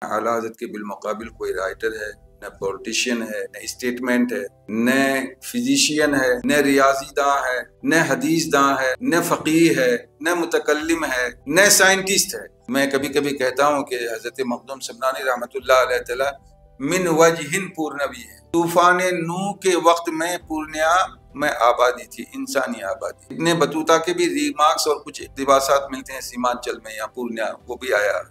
اعلیٰ حضرت کے بالمقابل کوئی رائٹر ہے، نہ پولیٹیشین ہے، نہ اسٹیٹمنٹ ہے، نہ فزیشین ہے، نہ ریاضی داں ہے، نہ حدیث داں ہے، نہ فقیہ ہے، نہ متکلم ہے، نہ سائنٹسٹ ہے۔ میں کبھی کبھی کہتا ہوں کہ حضرت مخدوم سمنانی رحمۃ اللہ علیہ تعالی من وجہ پورنوی ہے۔ طوفان نوح کے وقت میں پورنیا میں آبادی تھی، انسانی آبادی۔ ابن بطوطہ کے بھی ریمارکس اور کچھ اقتباسات ملتے ہیں سیمانچل میں یا پورنیا، وہ بھی آیا۔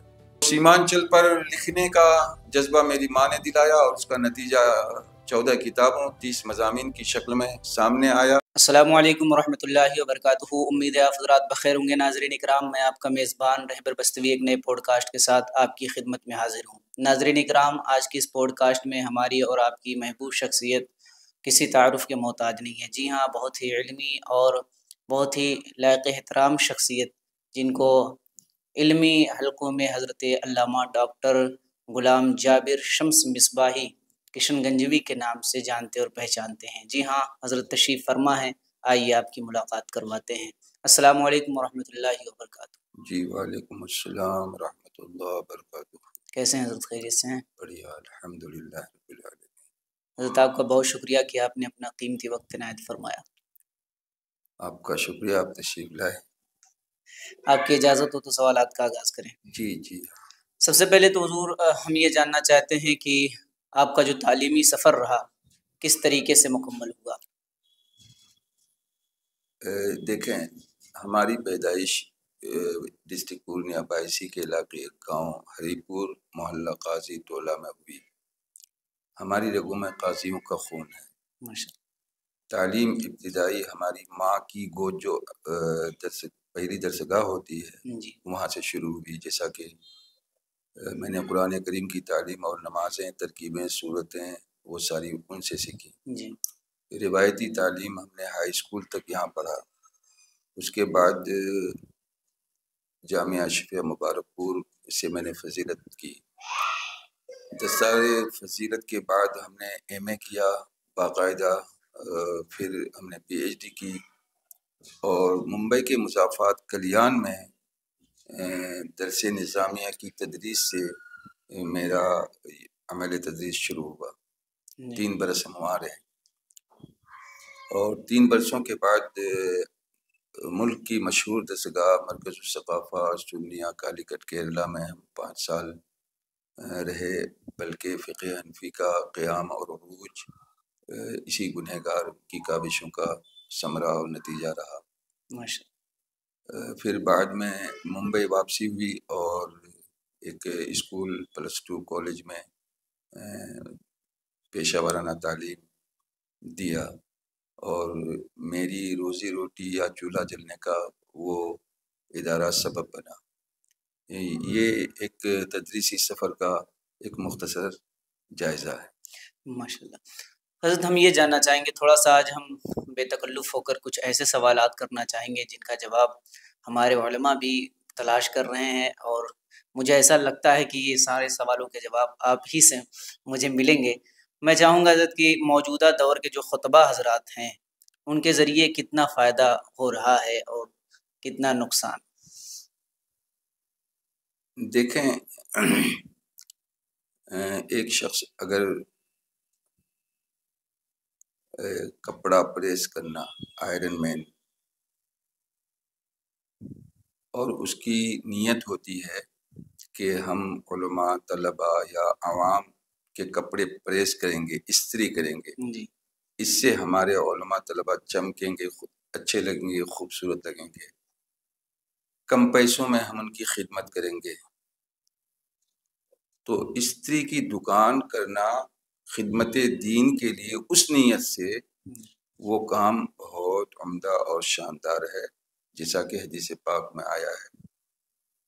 سیمانچل پر لکھنے کا جذبہ میری ماں نے دلایا اور اس کا نتیجہ 14 کتابوں 30 مضامین کی شکل میں سامنے آیا۔ السلام علیکم ورحمۃ اللہ وبرکاتہ۔ امید ہے آپ حضرات بخیر ہوں گے۔ ناظرین اکرام، میں آپ کا میزبان رہبر بستوی ایک نئے پوڈ کاسٹ کے ساتھ آپ کی خدمت میں حاضر ہوں۔ ناظرین اکرام، آج کی اس پوڈ کاسٹ میں ہماری اور آپ کی محبوب شخصیت کسی تعارف کے محتاج نہیں ہے۔ جی ہاں، بہت ہی علمی اور بہت ہی لائق احترام شخصیت، جن کو علمی حلقوں میں حضرت علامہ ڈاکٹر غلام جابر شمس مصباحی کشن گنجوی کے نام سے جانتے اور پہچانتے ہیں۔ جی ہاں، حضرت تشریف فرما ہیں، آئیے آپ کی ملاقات کرواتے ہیں۔ السلام علیکم ورحمۃ اللہ وبرکاتہ۔ جی وعلیکم السلام ورحمۃ اللہ وبرکاتہ۔ کیسے ہیں حضرت؟ خیریت سے ہیں؟ بڑھیا، الحمدللہ رب العالمین۔ حضرت آپ کا بہت شکریہ کہ آپ نے اپنا قیمتی وقت عنایت فرمایا۔ آپ کا شکریہ، آپ تشریف لائے۔ آپ کی اجازت ہو تو سوالات کا آغاز کریں۔ جی جی۔ سب سے پہلے تو حضور ہم یہ جاننا چاہتے ہیں کہ آپ کا جو تعلیمی سفر رہا کس طریقے سے مکمل ہوا؟ دیکھیں، ہماری پیدائش ڈسٹرکٹ پورنیا بائیسی کے علاقے گاؤں ہری پور محلہ قاضی ٹولہ میں ہوئی۔ ہماری رگوں میں قاضیوں کا خون ہے۔ ماشاءاللہ۔ تعلیم ابتدائی ہماری ماں کی گود جو پہلی درسگاہ ہوتی ہے جی وہاں سے شروع ہوئی، جیسا کہ میں نے قرآن کریم کی تعلیم اور نمازیں، ترکیبیں، صورتیں وہ ساری ان سے سیکھی۔ جی روایتی تعلیم ہم نے ہائی اسکول تک یہاں پڑھا۔ اس کے بعد جامعہ اشرفیہ مبارک پور سے میں نے فضیلت کی۔ 10 سال فضیلت کے بعد ہم نے ایم اے کیا باقاعدہ، پھر ہم نے پی ایچ ڈی کی، اور ممبئی کے مضافات کلیان میں درس نظامیہ کی تدریس سے میرا عمل تدریس شروع ہوا۔ 3 برس ہم وہاں رہے، اور 3 برسوں کے بعد ملک کی مشہور درسگاہ مرکز الثقافہ سنیہ کالیکٹ کیرلا میں ہم 5 سال رہے، بلکہ فقہ حنفی کا قیام اور عروج اسی گنہگار کی کاوشوں کا ثمرہ اور نتیجہ رہا۔ پھر بعد میں ممبئی واپسی ہوئی اور ایک اسکول +2 کالج میں پیشہ ورانہ تعلیم دیا، اور میری روزی روٹی یا چولہا جلنے کا وہ ادارہ سبب بنا۔ یہ ایک تدریسی سفر کا ایک مختصر جائزہ ہے۔ ماشاءاللہ۔ حضرت ہم یہ جاننا چاہیں گے، تھوڑا سا آج ہم بے تکلف ہو کر کچھ ایسے سوالات کرنا چاہیں گے جن کا جواب ہمارے علماء بھی تلاش کر رہے ہیں، اور مجھے ایسا لگتا ہے کہ یہ سارے سوالوں کے جواب آپ ہی سے مجھے ملیں گے۔ میں چاہوں گا حضرت کہ موجودہ دور کے جو خطبہ حضرات ہیں ان کے ذریعے کتنا فائدہ ہو رہا ہے اور کتنا نقصان؟ دیکھیں، ایک شخص اگر کپڑا پریس کرنا، آئرن مین، اور اس کی نیت ہوتی ہے کہ ہم علماء، طلباء یا عوام کے کپڑے پریس کریں گے، استری کریں گے، جی اس سے ہمارے علماء طلباء چمکیں گے، اچھے لگیں گے، خوبصورت لگیں گے، کم پیسوں میں ہم ان کی خدمت کریں گے، تو استری کی دکان کرنا خدمت دین کے لیے اس نیت سے وہ کام بہت عمدہ اور شاندار ہے، جیسا کہ حدیث پاک میں آیا ہے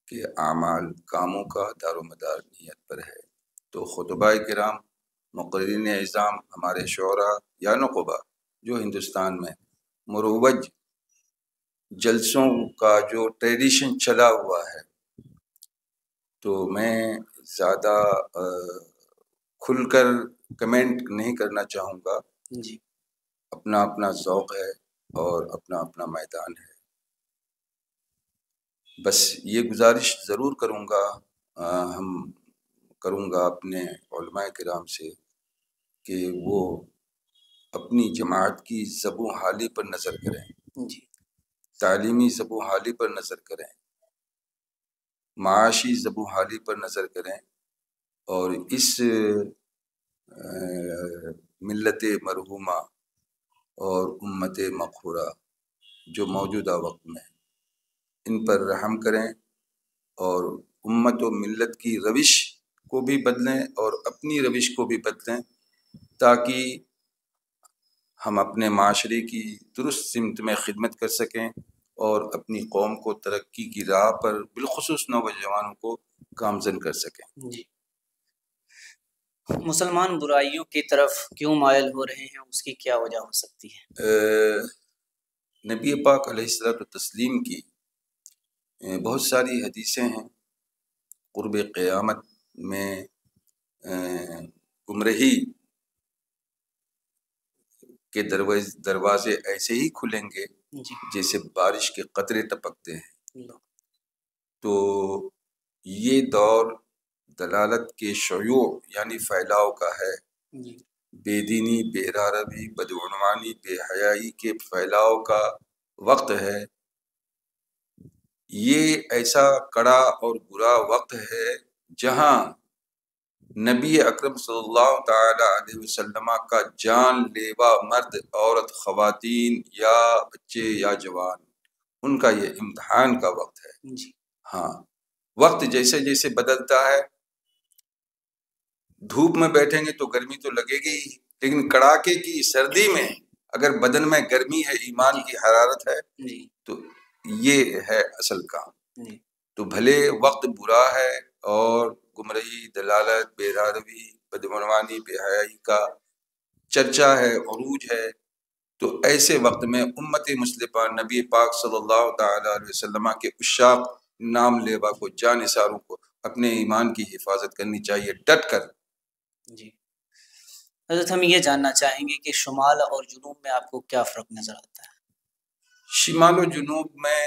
کہ اعمال کاموں کا دار و مدار نیت پر ہے۔ تو خطباء کرام، مقررین اعظام، ہمارے شعراء یا نقبا جو ہندوستان میں مروج جلسوں کا جو ٹریڈیشن چلا ہوا ہے، تو میں زیادہ کھل کر کمنٹ نہیں کرنا چاہوں گا۔ جی اپنا اپنا ذوق ہے اور اپنا اپنا میدان ہے۔ بس یہ گزارش ضرور کروں گا، ہم کروں گا اپنے علماء کرام سے کہ وہ اپنی جماعت کی زبوں حالی پر نظر کریں، جی تعلیمی زبوں حالی پر نظر کریں، معاشی زبوں حالی پر نظر کریں، اور اس ملت مرحومہ اور امت مقبورہ جو موجودہ وقت میں ان پر رحم کریں، اور امت و ملت کی روش کو بھی بدلیں اور اپنی روش کو بھی بدلیں، تاکہ ہم اپنے معاشرے کی درست سمت میں خدمت کر سکیں اور اپنی قوم کو ترقی کی راہ پر بالخصوص نوجوانوں کو گامزن کر سکیں۔ جی مسلمان برائیوں کی طرف کیوں مائل ہو رہے ہیں، اس کی کیا وجہ ہو سکتی ہے؟ نبی پاک علیہ الصلوۃ والتسلیم کی بہت ساری حدیثیں ہیں۔ قرب قیامت میں گمراہی کے دروازے ایسے ہی کھلیں گے جیسے بارش کے قطرے ٹپکتے ہیں۔ تو یہ دور دلالت کے شیوع یعنی پھیلاؤ کا ہے، بے دینی، بے راہروی، بدعنوانی، بے حیائی کے پھیلاؤ کا وقت ہے۔ یہ ایسا کڑا اور برا وقت ہے جہاں نبی اکرم صلی اللہ تعالی علیہ وسلم کا جان لیوا مرد، عورت، خواتین یا بچے یا جوان، ان کا یہ امتحان کا وقت ہے۔ ہاں، وقت جیسے جیسے بدلتا ہے، دھوپ میں بیٹھیں گے تو گرمی تو لگے گی ہی، لیکن کڑاکے کی سردی میں اگر بدن میں گرمی ہے، ایمان کی حرارت ہے، تو یہ ہے اصل کام۔ تو بھلے وقت برا ہے اور گمراہی، دلالت، بے راہروی، بدعنوانی، بے حیائی کا چرچا ہے، عروج ہے، تو ایسے وقت میں امت مسلمہ نبی پاک صلی اللہ تعالی علیہ وسلم کے عشاق، نام لیوا کو، جانثاروں کو اپنے ایمان کی حفاظت کرنی چاہیے ڈٹ کر۔ جی حضرت، ہم یہ جاننا چاہیں گے کہ شمال اور جنوب میں آپ کو کیا فرق نظر آتا ہے؟ شمال و جنوب میں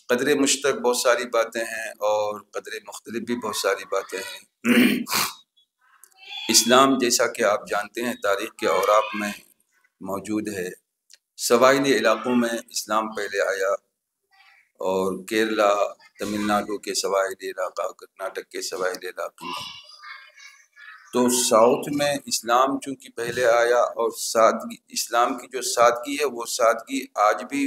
قدر مشترک بہت ساری باتیں ہیں اور قدر مختلف بھی بہت ساری باتیں ہیں۔ اسلام جیسا کہ آپ جانتے ہیں تاریخ کے اوراق میں موجود ہے، سواحلی علاقوں میں اسلام پہلے آیا، اور کیرلا، تمل ناڈو کے سواحلی علاقہ، کرناٹک کے سواحلی علاقے میں، تو ساؤتھ میں اسلام چونکہ پہلے آیا، اور سادگی، اسلام کی جو سادگی ہے وہ سادگی آج بھی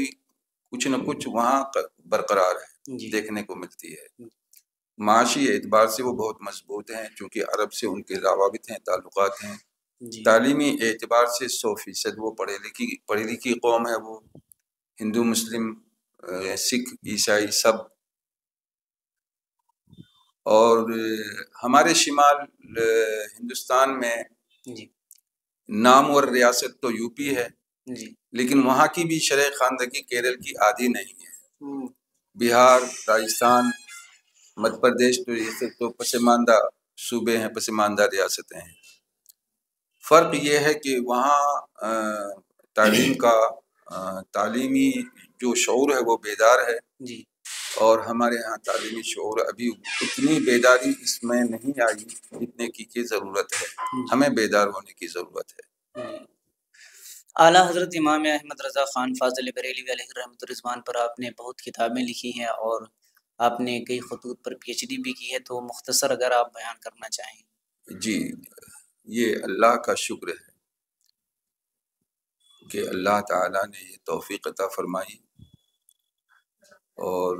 کچھ نہ کچھ وہاں برقرار ہے، دیکھنے کو ملتی ہے۔ معاشی اعتبار سے وہ بہت مضبوط ہیں، چونکہ عرب سے ان کے روابط ہیں، تعلقات ہیں۔ تعلیمی اعتبار سے 100% وہ پڑھی لکھی قوم ہے، وہ ہندو، مسلم، سکھ، عیسائی سب۔ اور ہمارے شمال ہندوستان میں نامور ریاست تو یو پی ہے، لیکن وہاں کی بھی شرح خواندگی کیرل کی آدھی نہیں ہے۔ بہار، راجستھان، مدھیہ پردیش تو یہ تو پسماندہ صوبے ہیں، پسماندہ ریاستیں ہیں۔ فرق یہ ہے کہ وہاں تعلیمی جو شعور ہے وہ بیدار ہے، اور ہمارے ہاں تعلیمی شعور ابھی اتنی بیداری اس میں نہیں آئی جتنے کی ضرورت ہے، ہمیں بیدار ہونے کی ضرورت ہے۔ اعلیٰ حضرت امام احمد رضا خان فاضل بریلوی علیہ رحمۃ الرضوان پر آپ نے بہت کتابیں لکھی ہیں، اور آپ نے کئی خطوط پر PhD بھی کی ہے، تو مختصر اگر آپ بیان کرنا چاہیں۔ جی، یہ اللہ کا شکر ہے کہ اللہ تعالیٰ نے یہ توفیق عطا فرمائی، اور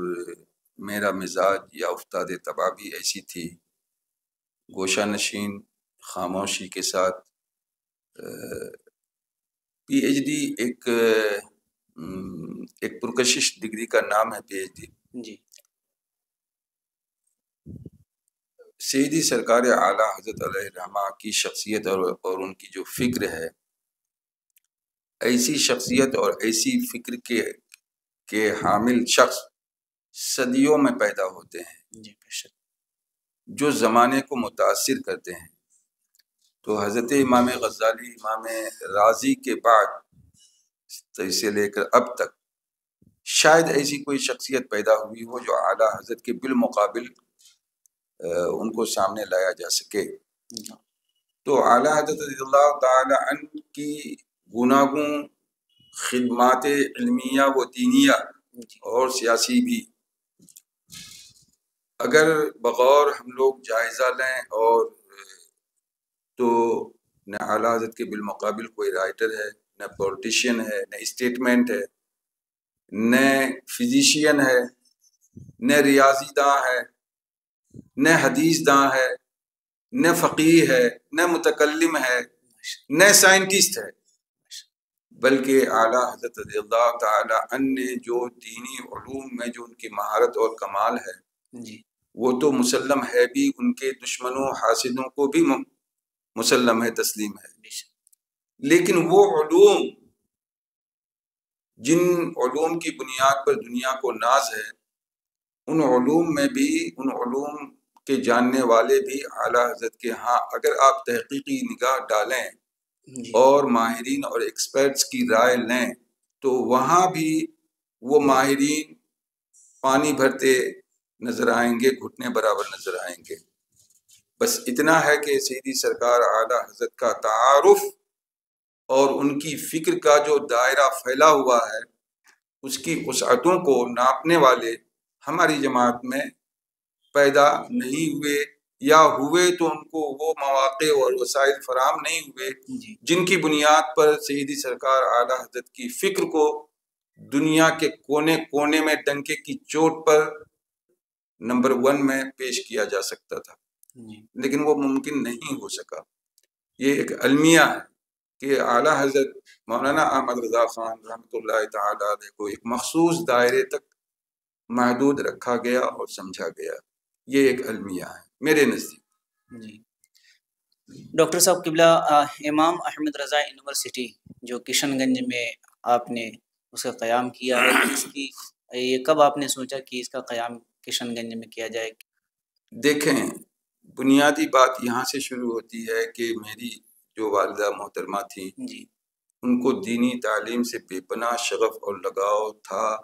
میرا مزاج یا افتاد طبع بھی ایسی تھی، گوشہ نشین، خاموشی کے ساتھ۔ PhD ایک پرکشش ڈگری کا نام ہے PhD۔ سیدی سرکار اعلیٰ حضرت علیہ الرحمہ کی شخصیت اور ان کی جو فکر ہے، ایسی شخصیت اور ایسی فکر کے حامل شخص صدیوں میں پیدا ہوتے ہیں جو زمانے کو متاثر کرتے ہیں۔ تو حضرت امام غزالی، امام رازی کے بعد سے لے کر اب تک شاید ایسی کوئی شخصیت پیدا ہوئی ہو جو اعلیٰ حضرت کے بالمقابل ان کو سامنے لایا جا سکے۔ تو اعلیٰ حضرت رضی اللہ تعالی عنہ کی گوناگوں خدمات علمیہ و دینیہ اور سیاسی بھی اگر بغور ہم لوگ جائزہ لیں، اور تو نہ اعلیٰ حضرت کے بالمقابل کوئی رائٹر ہے، نہ پولیٹیشین ہے، نہ اسٹیٹمنٹ ہے، نہ فزیشین ہے، نہ ریاضی داں ہے، نہ حدیث داں ہے، نہ فقیہ ہے، نہ متکلم ہے، نہ سائنٹسٹ ہے، بلکہ اعلیٰ حضرت رضی اللہ تعالی عنہ نے جو دینی علوم میں جو ان کی مہارت اور کمال ہے وہ تو مسلم ہے بھی، ان کے دشمنوں حاسدوں کو بھی مسلم ہے، تسلیم ہے، لیکن وہ علوم جن علوم کی بنیاد پر دنیا کو ناز ہے، ان علوم میں بھی، ان علوم کے جاننے والے بھی اعلیٰ حضرت کے ہاں اگر آپ تحقیقی نگاہ ڈالیں اور ماہرین اور ایکسپرٹس کی رائے لیں تو وہاں بھی وہ ماہرین پانی بھرتے نظر آئیں گے، گھٹنے برابر نظر آئیں گے۔ بس اتنا ہے کہ سیدھی سرکار اعلیٰ حضرت کا تعارف اور ان کی فکر کا جو دائرہ پھیلا ہوا ہے، اس کی وسعتوں کو ناپنے والے ہماری جماعت میں پیدا نہیں ہوئے، یا ہوئے تو ان کو وہ مواقع اور وسائل فراہم نہیں ہوئے جن کی بنیاد پر سیدی سرکار اعلیٰ حضرت کی فکر کو دنیا کے کونے کونے میں ڈنکے کی چوٹ پر نمبر 1 میں پیش کیا جا سکتا تھا، لیکن وہ ممکن نہیں ہو سکا۔ یہ ایک المیہ ہے کہ اعلیٰ حضرت مولانا احمد رضا خان رحمۃ اللہ تعالی علیہ کو ایک مخصوص دائرے تک محدود رکھا گیا اور سمجھا گیا۔ یہ ایک المیہ ہے میرے نزدیک۔ ڈاکٹر صاحب قبلہ، امام احمد رضا یونیورسٹی جو کشن گنج میں آپ نے اس کا قیام کیا ہے، اس کی یہ کب آپ نے سوچا کہ اس کا قیام کشن گنج میں کیا جائے؟ دیکھیں، بنیادی بات یہاں سے شروع ہوتی ہے کہ میری جو والدہ محترمہ تھیں ان کو دینی تعلیم سے بے پناہ شغف اور لگاؤ تھا،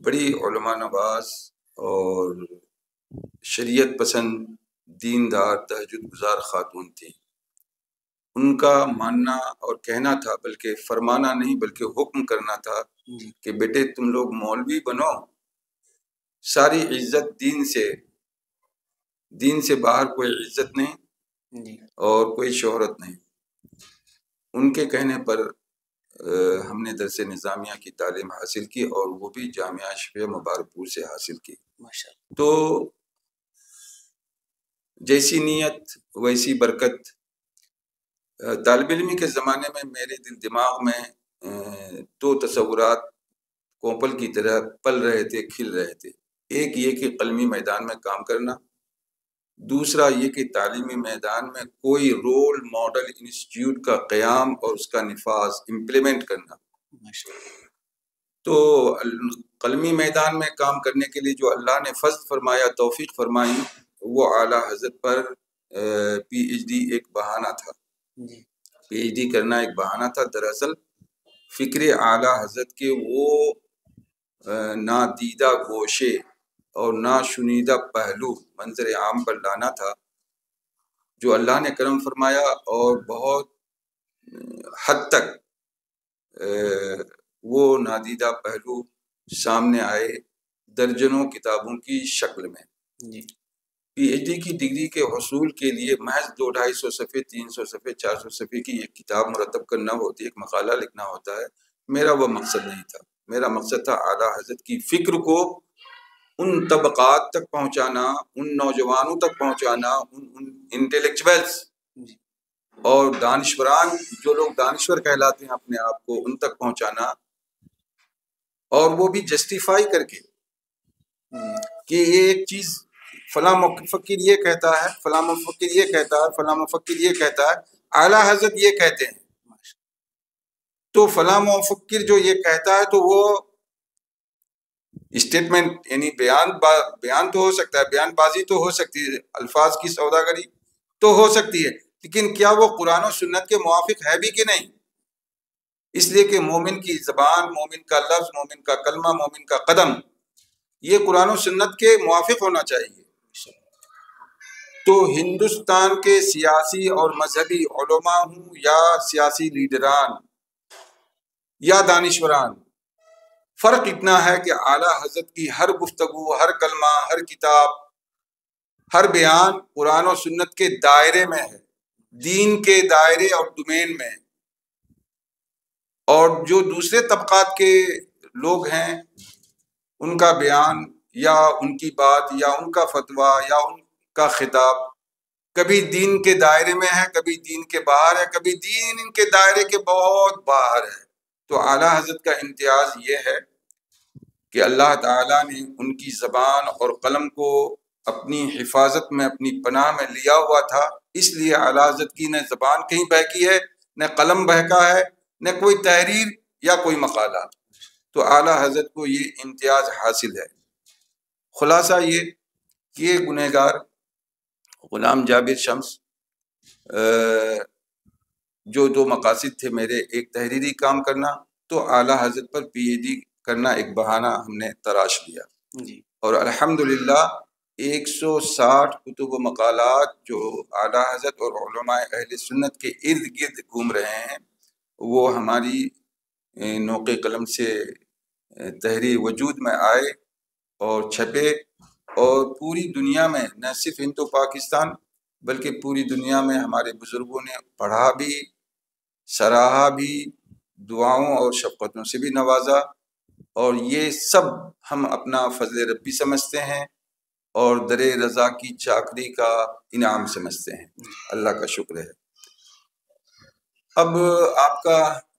بڑی علماء نواز اور شریعت پسند دیندار تہجد گزار خاتون تھی۔ ان کا ماننا اور کہنا تھا، بلکہ فرمانا نہیں بلکہ حکم کرنا تھا کہ بیٹے تم لوگ مولوی بنو، ساری عزت دین سے باہر کوئی عزت نہیں اور کوئی شہرت نہیں۔ ان کے کہنے پر ہم نے درس نظامیہ کی تعلیم حاصل کی، اور وہ بھی جامعہ شفیع مبارک پور سے حاصل کی۔ تو جیسی نیت ویسی برکت۔ طالب علمی کے زمانے میں میرے دماغ میں 2 تصورات کوپل کی طرح پل رہے تھے، کھل رہے تھے۔ ایک یہ کہ قلمی میدان میں کام کرنا، دوسرا یہ کہ تعلیمی میدان میں کوئی رول ماڈل انسٹیٹیوٹ کا قیام اور اس کا نفاذ امپلیمنٹ کرنا۔ تو قلمی میدان میں کام کرنے کے لیے جو اللہ نے فضل فرمایا، توفیق فرمائی، وہ اعلیٰ حضرت پر پی ایچ ڈی ایک بہانہ تھا۔ پی ایچ ڈی کرنا ایک بہانہ تھا۔ دراصل فکر اعلیٰ حضرت کے وہ نادیدہ گوشے اور ناشنیدہ پہلو منظر عام پر لانا تھا جو اللہ نے کرم فرمایا، اور بہت حد تک وہ نادیدہ پہلو سامنے آئے درجنوں کتابوں کی شکل میں۔ پی ایچ ڈی کی ڈگری کے حصول کے لیے محض 200-250 صفحے، 300 صفحے، 400 صفحے کی ایک کتاب مرتب کرنا ہوتی ہے، ایک مقالہ لکھنا ہوتا ہے۔ میرا وہ مقصد نہیں تھا۔ میرا مقصد تھا اعلیٰ حضرت کی فکر کو ان طبقات تک پہنچانا، ان نوجوانوں تک پہنچانا، ان انٹلیکچویلز اور دانشوران، جو لوگ دانشور کہلاتے ہیں اپنے آپ کو، ان تک پہنچانا، اور وہ بھی جسٹیفائی کر کے کہ یہ ایک چیز فلاں مفکر یہ کہتا ہے، فلاں مفکر یہ کہتا ہے، فلاں مفکر یہ کہتا ہے، اعلیٰ حضرت یہ کہتے ہیں، تو فلاں مفکر جو یہ کہتا ہے تو وہ اسٹیٹمنٹ یعنی بیان تو ہو سکتا ہے، بیان بازی تو ہو سکتی ہے، الفاظ کی سوداگری تو ہو سکتی ہے، لیکن کیا وہ قرآن و سنت کے موافق ہے بھی کہ نہیں؟ اس لیے کہ مومن کی زبان، مومن کا لفظ، مومن کا کلمہ، مومن کا قدم، یہ قرآن و سنت کے موافق ہونا چاہیے۔ تو ہندوستان کے سیاسی اور مذہبی علماء ہوں یا سیاسی لیڈران یا دانشوران، فرق اتنا ہے کہ اعلیٰ حضرت کی ہر گفتگو، ہر کلمہ، ہر کتاب، ہر بیان قرآن و سنت کے دائرے میں ہے، دین کے دائرے اور ڈومین میں. اور جو دوسرے طبقات کے لوگ ہیں ان کا بیان یا ان کی بات یا ان کا فتویٰ یا ان کا خطاب کبھی دین کے دائرے میں ہے، کبھی دین کے باہر ہے، کبھی دین ان کے دائرے کے بہت باہر ہے. تو اعلیٰ حضرت کا امتیاز یہ ہے کہ اللہ تعالیٰ نے ان کی زبان اور قلم کو اپنی حفاظت میں، اپنی پناہ میں لیا ہوا تھا. اس لیے اعلیٰ حضرت کی نہ زبان کہیں بہکی ہے، نہ قلم بہکا ہے، نہ کوئی تحریر یا کوئی مقالہ. تو اعلیٰ حضرت کو یہ امتیاز حاصل ہے. خلاصہ یہ کہ یہ گنہگار غلام جابر شمس جو دو مقاصد تھے میرے، ایک تحریری کام کرنا، تو اعلیٰ حضرت پر پی ایچ ڈی کرنا ایک بہانہ ہم نے تراش لیا. اور الحمدللہ 160 کتب و مقالات جو اعلیٰ حضرت اور علماء اہل سنت کے ارد گرد گھوم رہے ہیں وہ ہماری نوق قلم سے تحریر وجود میں آئے اور چھپے، اور پوری دنیا میں، نہ صرف ہند و پاکستان بلکہ پوری دنیا میں ہمارے بزرگوں نے پڑھا بھی، سراہا بھی، دعاؤں اور شفقتوں سے بھی نوازا. اور یہ سب ہم اپنا فضل ربی سمجھتے ہیں اور در رضا کی چاکری کا انعام سمجھتے ہیں. اللہ کا شکر ہے. اب آپ کا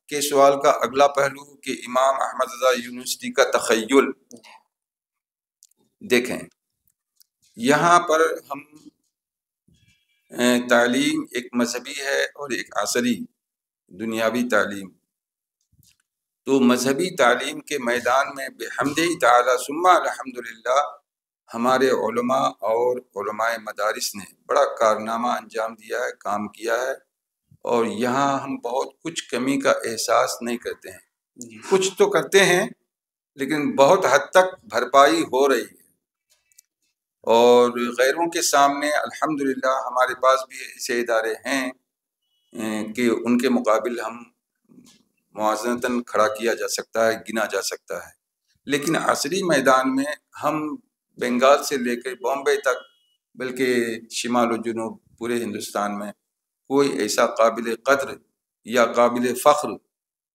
کے سوال کا اگلا پہلو کہ امام احمد رضا یونیورسٹی کا تخیل. دیکھیں، یہاں پر ہم تعلیم ایک مذہبی ہے اور ایک عصری دنیاوی تعلیم. تو مذہبی تعلیم کے میدان میں بحمدہ تعالی ثم الحمدللہ ہمارے علماء اور علماء مدارس نے بڑا کارنامہ انجام دیا ہے، کام کیا ہے. اور یہاں ہم بہت کچھ کمی کا احساس نہیں کرتے ہیں. کچھ تو کرتے ہیں لیکن بہت حد تک بھرپائی ہو رہی ہے. اور غیروں کے سامنے الحمدللہ ہمارے پاس بھی ایسے ادارے ہیں کہ ان کے مقابل ہم موازنتاً کھڑا کیا جا سکتا ہے، گنا جا سکتا ہے. لیکن عصری میدان میں ہم بنگال سے لے کے بامبے تک، بلکہ شمال و جنوب پورے ہندوستان میں کوئی ایسا قابل قدر یا قابل فخر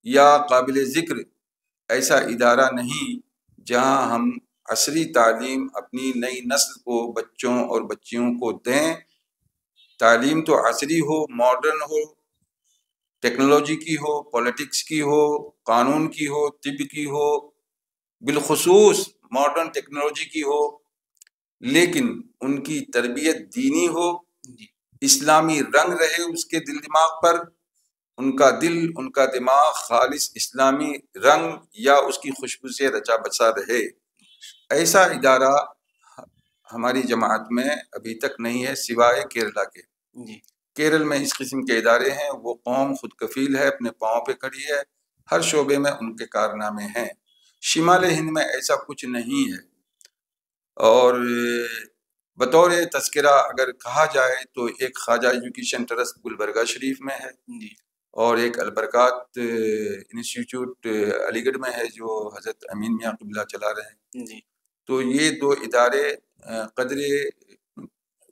یا قابل ذکر ایسا ادارہ نہیں جہاں ہم عصری تعلیم اپنی نئی نسل کو، بچوں اور بچیوں کو دیں. تعلیم تو عصری ہو، ماڈرن ہو، ٹیکنالوجی کی ہو، پولیٹکس کی ہو، قانون کی ہو، طب کی ہو، بالخصوص ماڈرن ٹیکنالوجی کی ہو، لیکن ان کی تربیت دینی ہو، اسلامی رنگ رہے اس کے دل دماغ پر، ان کا دل، ان کا دماغ خالص اسلامی رنگ یا اس کی خوشبو سے رچا بسا رہے. ایسا ادارہ ہماری جماعت میں ابھی تک نہیں ہے سوائے کیرلا کے. کیرل میں اس قسم کے ادارے ہیں. وہ قوم خود کفیل ہے، اپنے پاؤں پہ کھڑی ہے، ہر شعبے میں ان کے کارنامے ہیں. شمال ہند میں ایسا کچھ نہیں ہے. اور بطور تذکرہ اگر کہا جائے تو ایک خواجہ ایجوکیشن ٹرسٹ گلبرگہ شریف میں ہے، اور ایک البرکات انسٹیٹیوٹ علی گڑھ میں ہے جو حضرت امین میاں قبلہ چلا رہے ہیں. تو یہ دو ادارے قدر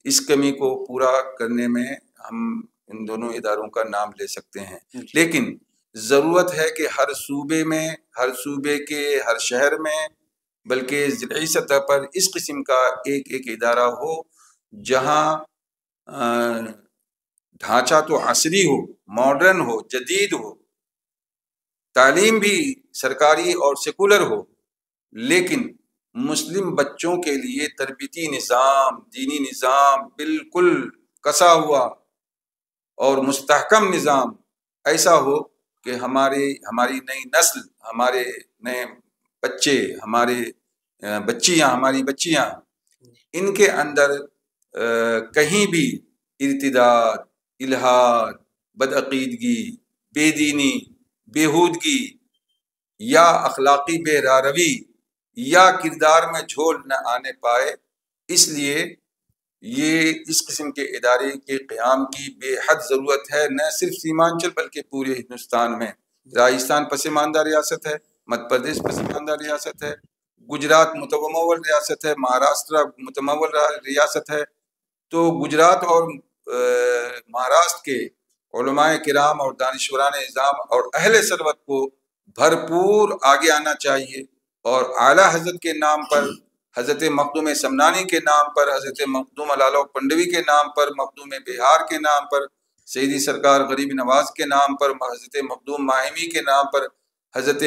اس کمی کو پورا کرنے میں ہم ان دونوں اداروں کا نام لے سکتے ہیں. لیکن ضرورت ہے کہ ہر صوبے میں، ہر صوبے کے ہر شہر میں، بلکہ ضلعی سطح پر اس قسم کا ایک ایک ادارہ ہو جہاں ڈھانچہ تو عصری ہو، ماڈرن ہو، جدید ہو، تعلیم بھی سرکاری اور سیکولر ہو، لیکن مسلم بچوں کے لیے تربیتی نظام، دینی نظام بالکل کسا ہوا اور مستحکم نظام ایسا ہو کہ ہماری نئی نسل، ہمارے نئے بچے، ہمارے ہماری بچیاں، ان کے اندر کہیں بھی ارتداد، الحاد، بدعقیدگی، بے دینی، بےہودگی یا اخلاقی بے راروی یا کردار میں جھول نہ آنے پائے. اس لیے یہ اس قسم کے ادارے کے قیام کی بے حد ضرورت ہے، نہ صرف سیمانچل بلکہ پورے ہندوستان میں۔ راجستھان پسماندہ ریاست ہے، مدھیہ پردیش پسماندہ ریاست ہے، گجرات متمول ریاست ہے، مہاراشٹر متمول ریاست ہے۔ تو گجرات اور مہاراشٹر کے علماء کرام اور دانشوران نظام اور اہل ثروت کو بھرپور آگے آنا چاہیے، اور اعلیٰ حضرت کے نام پر، حضرت مخدوم سمنانی کے نام پر، حضرت مخدوم لالو پنڈوی کے نام پر، مخدوم بہار کے نام پر، سیدی سرکار غریب نواز کے نام پر، حضرت مخدوم ماہمی کے نام پر، حضرت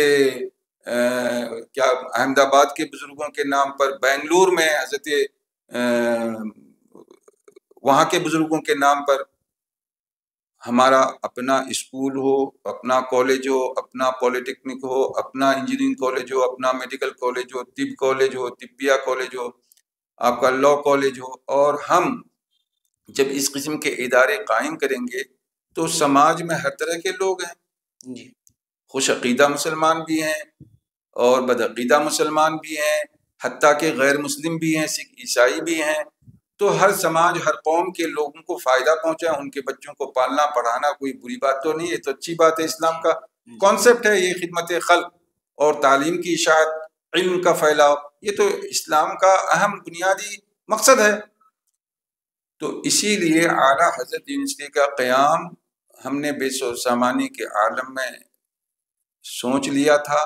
احمد آباد کے بزرگوں کے نام پر، بنگلور میں حضرت وہاں کے بزرگوں کے نام پر ہمارا اپنا اسکول ہو، اپنا کالج ہو، اپنا پولیٹیکنک ہو، اپنا انجینئرنگ کالج ہو، اپنا میڈیکل کالج ہو، طب کالج ہو، طبیہ کالج ہو، آپ کا لا کالج ہو۔ اور ہم جب اس قسم کے ادارے قائم کریں گے تو سماج میں ہر طرح کے لوگ ہیں، خوش عقیدہ مسلمان بھی ہیں اور بدعقیدہ مسلمان بھی ہیں، حتیٰ کہ غیر مسلم بھی ہیں، سکھ عیسائی بھی ہیں۔ تو ہر سماج، ہر قوم کے لوگوں کو فائدہ پہنچا، ان کے بچوں کو پالنا پڑھانا کوئی بری بات تو نہیں ہے، تو اچھی بات ہے۔ اسلام کا کانسیپٹ ہے یہ، خدمت خلق اور تعلیم کی اشاعت، علم کا پھیلاؤ، یہ تو اسلام کا اہم بنیادی مقصد ہے۔ تو اسی لیے اعلیٰ حضرت یونیورسٹی کا قیام ہم نے بے سامانی کے عالم میں سوچ لیا تھا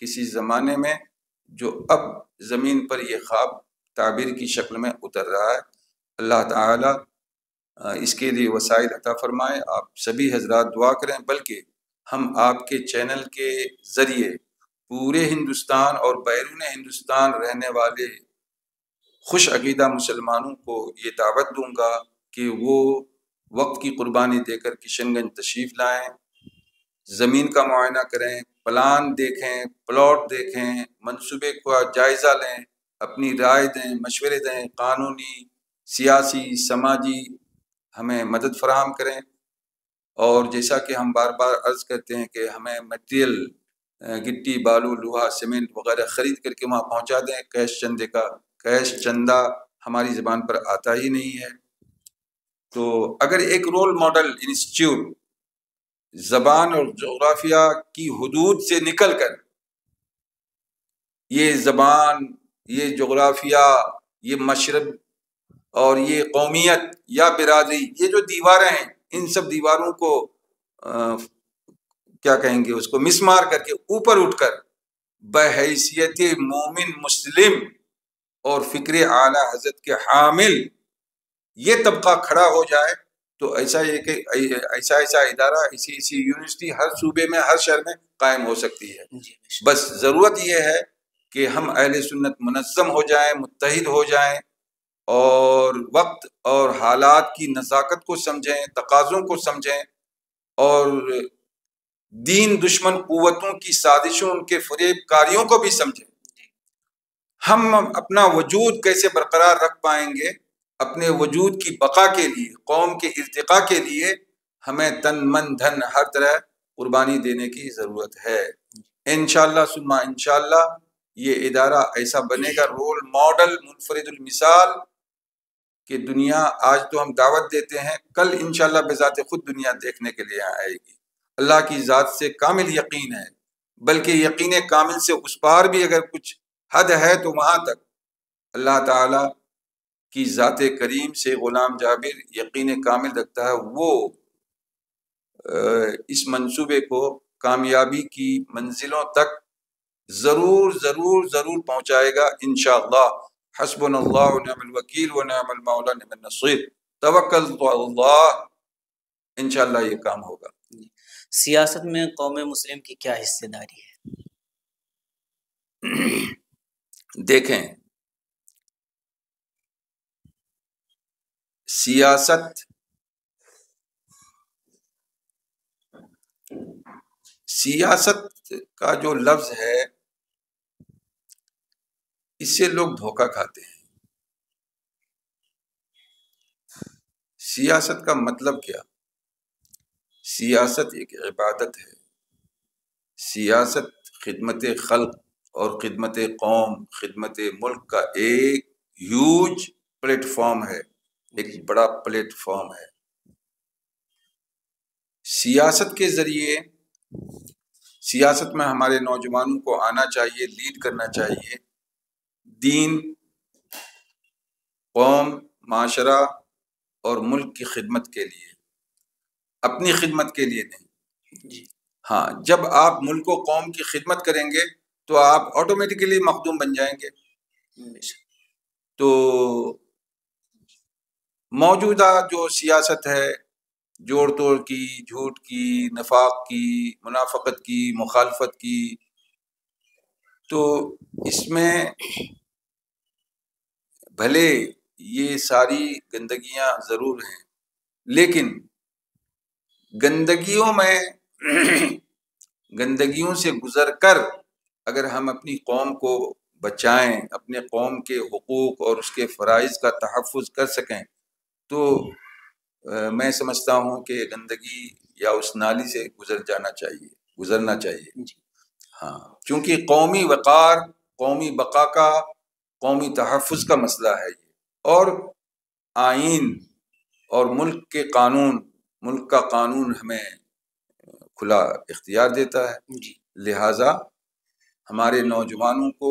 کسی زمانے میں، جو اب زمین پر یہ خواب تعبیر کی شکل میں اتر رہا ہے۔ اللہ تعالی اس کے لیے وسائل عطا فرمائے۔ آپ سبھی حضرات دعا کریں، بلکہ ہم آپ کے چینل کے ذریعے پورے ہندوستان اور بیرون ہندوستان رہنے والے خوش عقیدہ مسلمانوں کو یہ دعوت دوں گا کہ وہ وقت کی قربانی دے کر کشن گنج تشریف لائیں، زمین کا معائنہ کریں، پلان دیکھیں، پلاٹ دیکھیں، منصوبے کا جائزہ لیں، اپنی رائے دیں، مشورے دیں، قانونی، سیاسی، سماجی ہمیں مدد فراہم کریں۔ اور جیسا کہ ہم بار بار عرض کرتے ہیں کہ ہمیں مٹیریل، گٹی، بالو، لوہا، سیمنٹ وغیرہ خرید کر کے وہاں پہنچا دیں۔ کیش چندے کا کیش چندہ ہماری زبان پر آتا ہی نہیں ہے۔ تو اگر ایک رول ماڈل انسٹیٹیوٹ زبان اور جغرافیہ کی حدود سے نکل کر یہ زبان، یہ جغرافیہ، یہ مشرب اور یہ قومیت یا برادری، یہ جو دیواریں ہیں، ان سب دیواروں کو کیا کہیں گے، اس کو مسمار کر کے اوپر اٹھ کر بحیثیت مومن مسلم اور فکر اعلیٰ حضرت کے حامل یہ طبقہ کھڑا ہو جائے، تو ایسا ادارہ، ایسی یونیورسٹی ہر صوبے میں، ہر شہر میں قائم ہو سکتی ہے۔ بس ضرورت یہ ہے کہ ہم اہل سنت منظم ہو جائیں، متحد ہو جائیں، اور وقت اور حالات کی نزاکت کو سمجھیں، تقاضوں کو سمجھیں، اور دین دشمن قوتوں کی سازشوں، ان کے فریب کاریوں کو بھی سمجھیں۔ ہم اپنا وجود کیسے برقرار رکھ پائیں گے؟ اپنے وجود کی بقا کے لیے، قوم کے ارتقاء کے لیے ہمیں تن من دھن ہر طرح قربانی دینے کی ضرورت ہے۔ انشاءاللہ ثم انشاءاللہ یہ ادارہ ایسا بنے گا، رول ماڈل، منفرد المثال، کہ دنیا، آج تو ہم دعوت دیتے ہیں، کل انشاءاللہ بذات خود دنیا دیکھنے کے لیے آئے گی۔ اللہ کی ذات سے کامل یقین ہے، بلکہ یقین کامل سے اس پار بھی اگر کچھ حد ہے تو وہاں تک اللہ تعالی کی ذات کریم سے غلام جابر یقین کامل رکھتا ہے، وہ اس منصوبے کو کامیابی کی منزلوں تک ضرور ضرور ضرور پہنچائے گا انشاءاللہ۔ حسبنا اللہ ونعم الوکیل ونعم المولا ونعم النصیر، توکلت علی اللہ، انشاءاللہ یہ کام ہوگا۔ سیاست میں قوم مسلم کی کیا حصہ داری ہے؟ دیکھیں، سیاست کا جو لفظ ہے، اس سے لوگ دھوکہ کھاتے ہیں۔ سیاست کا مطلب کیا؟ سیاست ایک عبادت ہے، سیاست خدمت خلق اور خدمت قوم، خدمت ملک کا ایک ہیوج پلیٹ فارم ہے۔ ایک بڑا پلیٹ فارم ہے۔ سیاست کے ذریعے، سیاست میں ہمارے نوجوانوں کو آنا چاہیے، لیڈ کرنا چاہیے، دین، قوم، معاشرہ اور ملک کی خدمت کے لیے، اپنی خدمت کے لیے نہیں۔ ہاں، جب آپ ملک و قوم کی خدمت کریں گے تو آپ آٹومیٹیکلی مخدوم بن جائیں گے۔ تو موجودہ جو سیاست ہے، جوڑ توڑ کی، جھوٹ کی، نفاق کی، منافقت کی، مخالفت کی، تو اس میں بھلے یہ ساری گندگیاں ضرور ہیں، لیکن گندگیوں سے گزر کر اگر ہم اپنی قوم کو بچائیں، اپنے قوم کے حقوق اور اس کے فرائض کا تحفظ کر سکیں، تو میں سمجھتا ہوں کہ گندگی یا اس نالی سے گزرنا چاہیے۔ ہاں، چونکہ قومی وقار، قومی بقا کا، قومی تحفظ کا مسئلہ ہے یہ، اور آئین اور ملک کا قانون ہمیں کھلا اختیار دیتا ہے۔ لہٰذا ہمارے نوجوانوں کو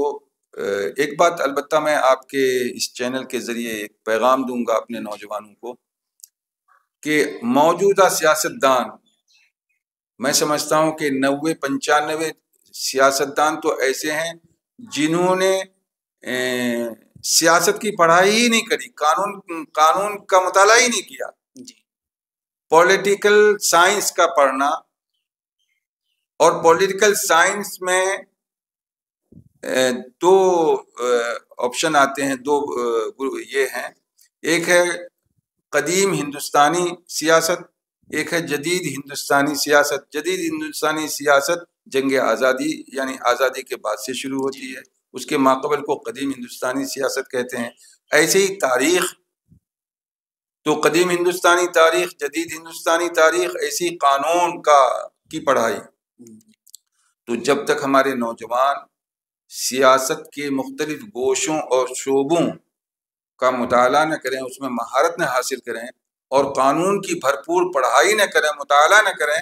ایک بات البتہ میں آپ کے اس چینل کے ذریعے ایک پیغام دوں گا اپنے نوجوانوں کو، کہ موجودہ سیاستدان، میں سمجھتا ہوں کہ 90-95 سیاستدان تو ایسے ہیں جنہوں نے سیاست کی پڑھائی ہی نہیں کری، قانون کا مطالعہ ہی نہیں کیا۔ پولیٹیکل سائنس کا پڑھنا، اور پولیٹیکل سائنس میں دو آپشن آتے ہیں، دو یہ ہیں، ایک ہے قدیم ہندوستانی سیاست، ایک ہے جدید ہندوستانی سیاست۔ جدید ہندوستانی سیاست جنگ آزادی یعنی آزادی کے بعد سے شروع ہوتی ہے، اس کے ماقبل کو قدیم ہندوستانی سیاست کہتے ہیں۔ ایسے ہی تاریخ، تو قدیم ہندوستانی تاریخ، جدید ہندوستانی تاریخ، ایسی قانون کی پڑھائی۔ تو جب تک ہمارے نوجوان سیاست کے مختلف گوشوں اور شعبوں کا مطالعہ نہ کریں، اس میں مہارت نہ حاصل کریں، اور قانون کی بھرپور پڑھائی نہ کریں، مطالعہ نہ کریں،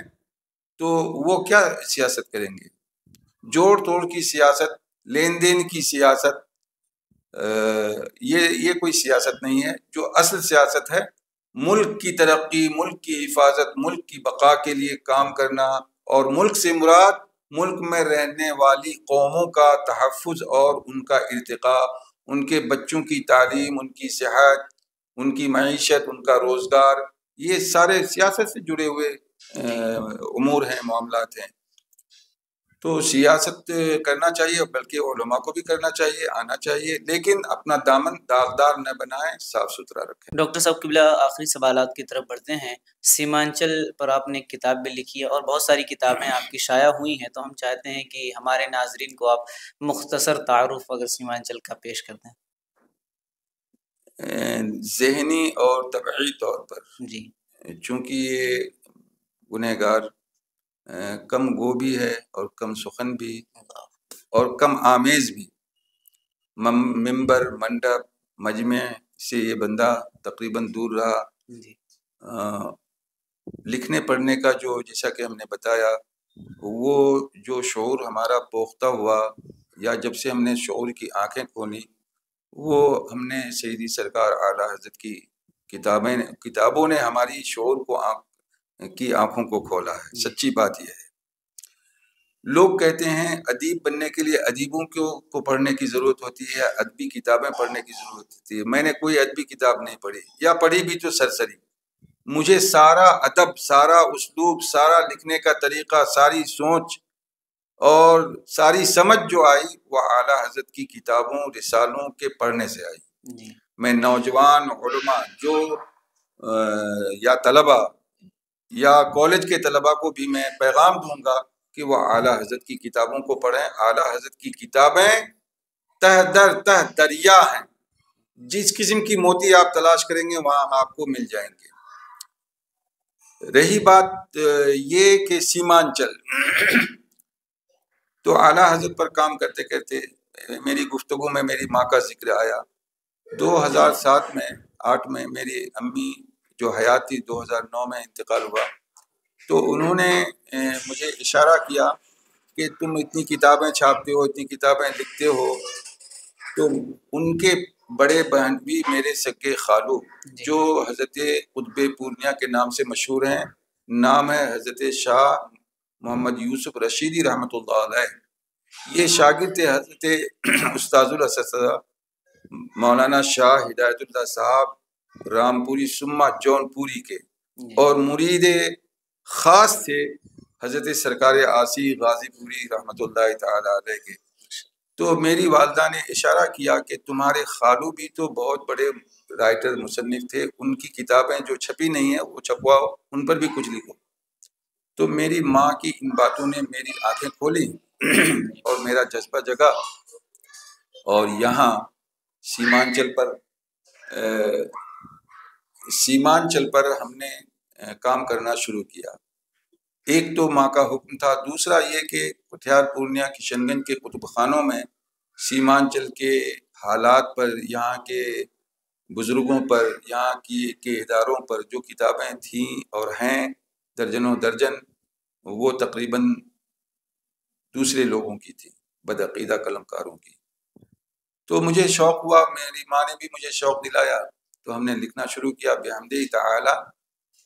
تو وہ کیا سیاست کریں گے؟ جوڑ توڑ کی سیاست، لین دین کی سیاست، یہ کوئی سیاست نہیں ہے۔ جو اصل سیاست ہے، ملک کی ترقی، ملک کی حفاظت، ملک کی بقا کے لیے کام کرنا، اور ملک سے مراد ملک میں رہنے والی قوموں کا تحفظ اور ان کا ارتقاء، ان کے بچوں کی تعلیم، ان کی صحت، ان کی معیشت، ان کا روزگار، یہ سارے سیاست سے جڑے ہوئے امور ہیں، معاملات ہیں۔ تو سیاست کرنا چاہیے، بلکہ علماء کو بھی کرنا چاہیے، آنا چاہیے، لیکن اپنا دامن داغدار نہ بنائیں، صاف ستھرا رکھیں۔ ڈاکٹر صاحب قبلہ، آخری سوالات کی طرف بڑھتے ہیں۔ سیمانچل پر آپ نے ایک کتاب بھی لکھی ہے، اور بہت ساری کتابیں آپ کی شائع ہوئی ہیں، تو ہم چاہتے ہیں کہ ہمارے ناظرین کو آپ مختصر تعارف اگر سیمانچل کا پیش کر دیں۔ ذہنی اور طبعی طور پر جی، چونکہ یہ گنہگار کم گو بھی ہے، اور کم سخن بھی، اور کم آمیز بھی، ممبر، منڈپ، مجمع سے یہ بندہ تقریباً دور رہا۔ لکھنے پڑھنے کا جو، جیسا کہ ہم نے بتایا، وہ جو شعور ہمارا پختہ ہوا، یا جب سے ہم نے شعور کی آنکھیں کھولی، وہ ہم نے سیدی سرکار اعلیٰ حضرت کی کتابوں نے ہماری شعور کی آنکھوں کو کھولا ہے۔ سچی بات یہ ہے۔ لوگ کہتے ہیں ادیب بننے کے لیے ادیبوں کو پڑھنے کی ضرورت ہوتی ہے، ادبی کتابیں پڑھنے کی ضرورت ہوتی ہے۔ میں نے کوئی ادبی کتاب نہیں پڑھی، یا پڑھی بھی تو سرسری۔ مجھے سارا ادب، سارا اسلوب، سارا لکھنے کا طریقہ، ساری سوچ اور ساری سمجھ جو آئی، وہ اعلیٰ حضرت کی کتابوں، رسالوں کے پڑھنے سے آئی۔ میں نوجوان علماء جو یا طلباء یا کالج کے طلباء کو بھی میں پیغام دوں گا کہ وہ اعلیٰ حضرت کی کتابوں کو پڑھیں۔ اعلیٰ حضرت کی کتابیں تہ دریا ہیں، جس قسم کی موتی آپ تلاش کریں گے وہاں آپ کو مل جائیں گے۔ رہی بات یہ کہ سیمانچل، تو اعلیٰ حضرت پر کام کرتے کرتے میری گفتگو میں میری ماں کا ذکر آیا۔ 2007 میں 2008 میں میری امی جو حیات تھی 2009 میں انتقال ہوا، تو انہوں نے مجھے اشارہ کیا کہ تم اتنی کتابیں چھاپتے ہو، اتنی کتابیں لکھتے ہو، تو ان کے بڑے بہن بھی میرے سگے خالو جو حضرت قطب پورنیہ کے نام سے مشہور ہیں، نام ہے حضرت شاہ محمد یوسف رشیدی رحمۃ اللہ علیہ، یہ شاگرد تھے حضرت استاذ الاساتذہ مولانا شاہ ہدایت اللہ صاحب رامپوری سما جون پوری کے، اور مرید خاص تھے حضرت سرکار آسی غازی پوری رحمۃ اللہ تعالی علیہ کے۔ تو میری والدہ نے اشارہ کیا کہ تمہارے خالو بھی تو بہت بڑے رائٹر مصنف تھے، ان کی کتابیں جو چھپی نہیں ہیں وہ چھپواؤ، ان پر بھی کچھ لکھو۔ تو میری ماں کی ان باتوں نے میری آنکھیں کھولی اور میرا جذبہ جگا، اور یہاں سیمانچل پر ہم نے کام کرنا شروع کیا۔ ایک تو ماں کا حکم تھا، دوسرا یہ کہ کٹھیار پورنیہ کشن گنج کے کتب خانوں میں سیمانچل کے حالات پر، یہاں کے بزرگوں پر، یہاں کے اداروں پر جو کتابیں تھیں اور ہیں درجنوں درجن، وہ تقریباً دوسرے لوگوں کی تھی، بدعقیدہ قلمکاروں کی۔ تو مجھے شوق ہوا، میری ماں نے بھی مجھے شوق دلایا، تو ہم نے لکھنا شروع کیا۔ بحمدہ تعالی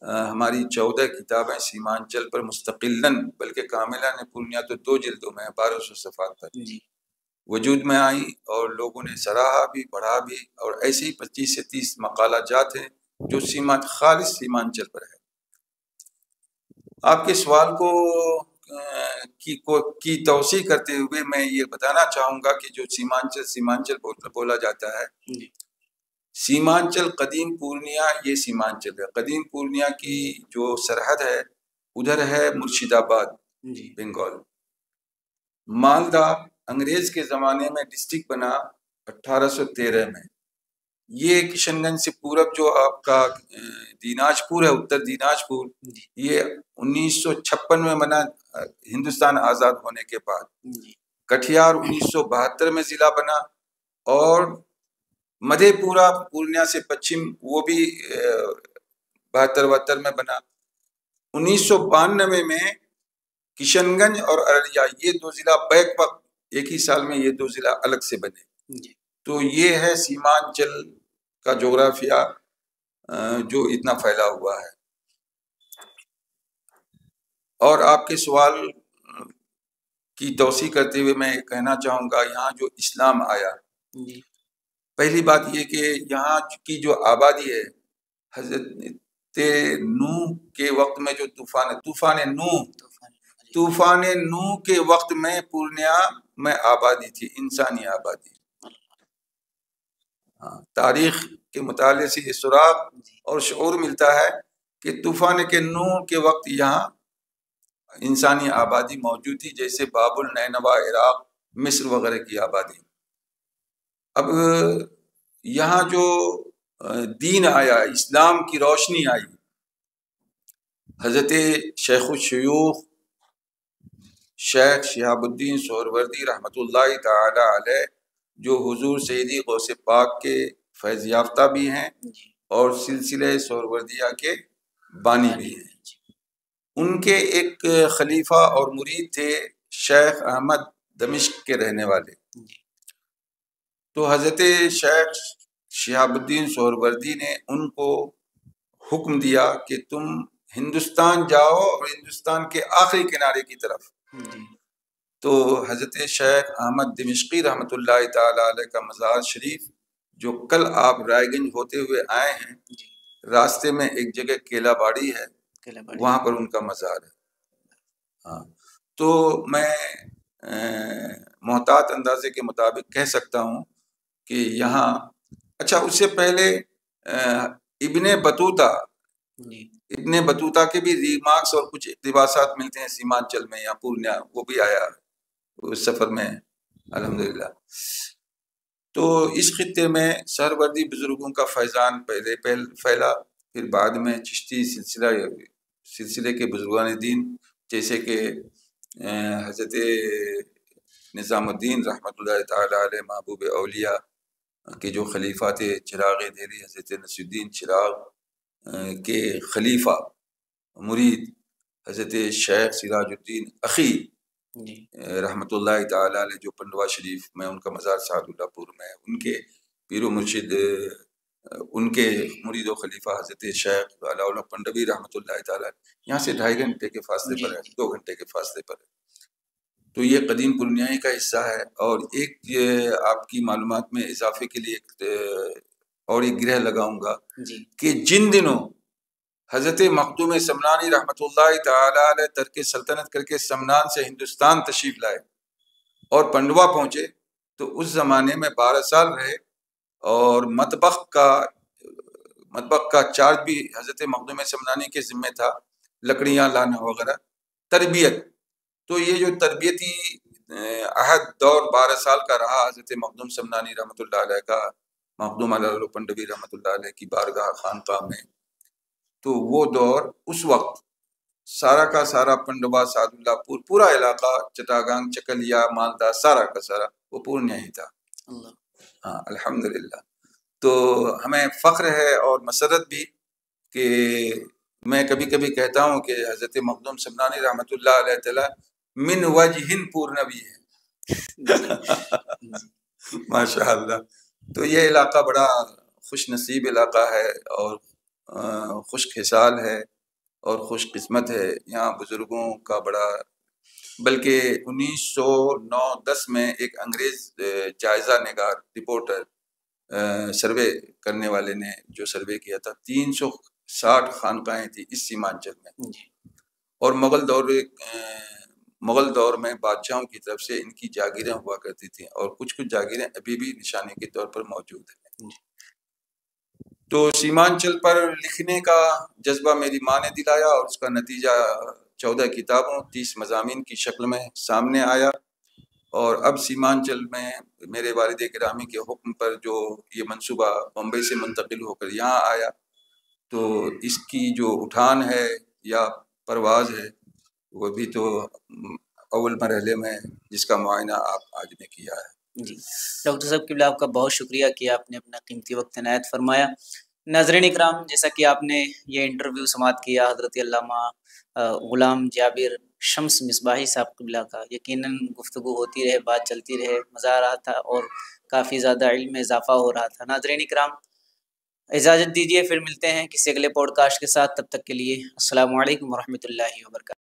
ہماری 14 کتابیں سیمانچل پر مستقلاً، بلکہ کاملاً پورنیہ تو 2 جلدوں میں 1200 صفحات پر وجود میں آئی، اور لوگوں نے سراہا بھی، پڑھا بھی، اور ایسے ہی 25 سے 30 مقالہ جات ہیں جو خالص سیمانچل پر ہے۔ آپ کے سوال کی توسیع کرتے ہوئے میں یہ بتانا چاہوں گا کہ جو سیمانچل بولا جاتا ہے، سیمانچل قدیم پورنیہ، یہ سیمانچل ہے۔ قدیم پورنیہ کی جو سرحد ہے ادھر ہے مرشد آباد بنگال۔ مالدہ انگریز کے زمانے میں ڈسٹرکٹ بنا 1813 میں۔ یہ کشن گنج سے پورب جو آپ کا دیناج پور ہے، اتر دیناج پور، یہ 1956 میں بنا ہندوستان آزاد ہونے کے بعد۔ کٹھیار 1972 میں ضلع بنا، اور مدھے پورہ پورنیہ سے پچھم وہ بھی 72 میں بنا۔ 1992 میں کشن گنج اور ارریہ یہ 2 ضلع بیک وقت ایک ہی سال میں یہ 2 ضلع الگ سے بنے۔ تو یہ ہے سیمانچل کا جغرافیہ جو اتنا پھیلا ہوا ہے۔ اور آپ کے سوال کی توسیع کرتے ہوئے میں کہنا چاہوں گا، یہاں جو اسلام آیا، پہلی بات یہ کہ یہاں کی جو آبادی ہے، حضرت نوح کے وقت میں جو طوفان نوح کے وقت میں پورنیہ میں آبادی تھی، انسانی آبادی۔ تاریخ کے مطالعے سے یہ سراغ اور شعور ملتا ہے کہ طوفان کے نوح کے وقت یہاں انسانی آبادی موجود تھی، جیسے بابل، نینوا، عراق، مصر وغیرہ کی آبادی۔ اب یہاں جو دین آیا، اسلام کی روشنی آئی، حضرت شیخ الشیوخ شیخ شہاب الدین سہروردی رحمۃ اللہ تعالی علیہ، جو حضور سیدی غوث پاک کے فیض یافتہ بھی ہیں اور سلسلہ سہروردیہ کے بانی بھی ہیں، ان کے ایک خلیفہ اور مرید تھے شیخ احمد دمشق کے رہنے والے۔ تو حضرت شیخ شہاب الدین سہروردی نے ان کو حکم دیا کہ تم ہندوستان جاؤ، اور ہندوستان کے آخری کنارے کی طرف۔ تو حضرت شیخ احمد دمشقی رحمۃ اللہ تعالی علیہ کا مزار شریف، جو کل آپ رائے گنج ہوتے ہوئے آئے ہیں، راستے میں ایک جگہ کیلا باڑی ہے، وہاں پر ان کا مزار ہے۔ ہاں، تو میں محتاط اندازے کے مطابق کہہ سکتا ہوں کہ یہاں، اچھا اس سے پہلے ابن بطوطہ کے بھی ریمارکس اور کچھ اقتباسات ملتے ہیں سیمانچل میں یا پورنیہ، وہ بھی آیا اس سفر میں الحمدللہ۔ تو اس خطے میں سہروردی بزرگوں کا فیضان پہلے پھیلا، پھر بعد میں چشتی سلسلے کے بزرگان دین، جیسے کہ حضرت نظام الدین رحمۃ اللہ تعالی علیہ محبوب اولیاء، کہ جو خلیفہ تھے چراغ دہلی حضرت نصیر الدین چراغ کے خلیفہ مرید حضرت شیخ سراج الدین اخی رحمۃ اللہ تعالی علیہ، جو پنڈوا شریف میں ان کا مزار سعد اللہ پور میں، ان کے پیر و مرشد، ان کے مرید و خلیفہ حضرت شیخ علاؤ پنڈوی رحمۃ اللہ تعالی، یہاں سے 2.5 گھنٹے کے فاصلے پر ہے، 2 گھنٹے کے فاصلے پر ہے۔ تو یہ قدیم پرنیائی کا حصہ ہے۔ اور ایک آپ کی معلومات میں اضافے کے لیے اور ایک گرہ لگاؤں گا کہ جن دنوں حضرت مخدوم سمنانی رحمۃ اللہ تعالی علیہ ترک سلطنت کر کے سمنان سے ہندوستان تشریف لائے اور پنڈوا پہنچے، تو اس زمانے میں 12 سال رہے، اور مطبخ کا چارج بھی حضرت مخدوم سمنانی کے ذمہ تھا، لکڑیاں لانا وغیرہ، تربیت۔ تو یہ جو تربیتی عہد دور 12 سال کا رہا حضرت مخدوم سمنانی رحمۃ اللہ علیہ کا، مخدوم علاؤ پنڈوی رحمۃ اللہ علیہ کی بارگاہ خانقاہ میں، تو وہ دور اس وقت سارا کا سارا پنڈوا سعد اللہ پور پورا علاقہ، چٹاگانگ، چکلیا، مالدہ، سارا کا سارا وہ پورنیہ ہی تھا۔ ہاں الحمدللہ۔ تو ہمیں فخر ہے اور مسرت بھی کہ میں کبھی کبھی کہتا ہوں کہ حضرت مخدوم سمنانی رحمۃ اللہ علیہ تعالی من وجہ پورنوی ہے۔ ماشاء اللہ۔ تو یہ علاقہ بڑا خوش نصیب علاقہ ہے، اور خوش خصال ہے، اور خوش قسمت ہے۔ یہاں بزرگوں کا بڑا، بلکہ 1909-10 میں ایک انگریز جائزہ نگار رپورٹر سروے کرنے والے نے جو سروے کیا تھا، 360 خانقاہیں تھیں اس سیمانچل میں، اور مغل دور میں بادشاہوں کی طرف سے ان کی جاگیریں ہوا کرتی تھیں، اور کچھ جاگیریں ابھی بھی نشانی کے طور پر موجود ہیں۔ تو سیمانچل پر لکھنے کا جذبہ میری ماں نے دلایا، اور اس کا نتیجہ 14 کتابوں 30 مضامین کی شکل میں سامنے آیا۔ اور اب سیمانچل میں میرے والد گرامی کے حکم پر جو یہ منصوبہ بمبئی سے منتقل ہو کر یہاں آیا، تو اس کی جو اٹھان ہے یا پرواز ہے، وہ بھی تو اول مرحلے میں جس کا معائنہ آپ آج نے کیا ہے۔ جی ڈاکٹر صاحب قبلہ، آپ کا بہت شکریہ کہ آپ نے اپنا قیمتی وقت عنایت فرمایا۔ ناظرین اکرام، جیسا کہ آپ نے یہ انٹرویو سماعت کیا حضرت علامہ غلام جابر شمس مصباحی صاحب قبلہ کا، یقیناً گفتگو ہوتی رہے، بات چلتی رہے، مزہ آ رہا تھا اور کافی زیادہ علم میں اضافہ ہو رہا تھا۔ ناظرین اکرام، اجازت دیجیے، پھر ملتے ہیں کسی اگلے پوڈ کاسٹ کے ساتھ، تب تک کے لیے السلام علیکم ورحمۃ اللہ وبرکاتہ۔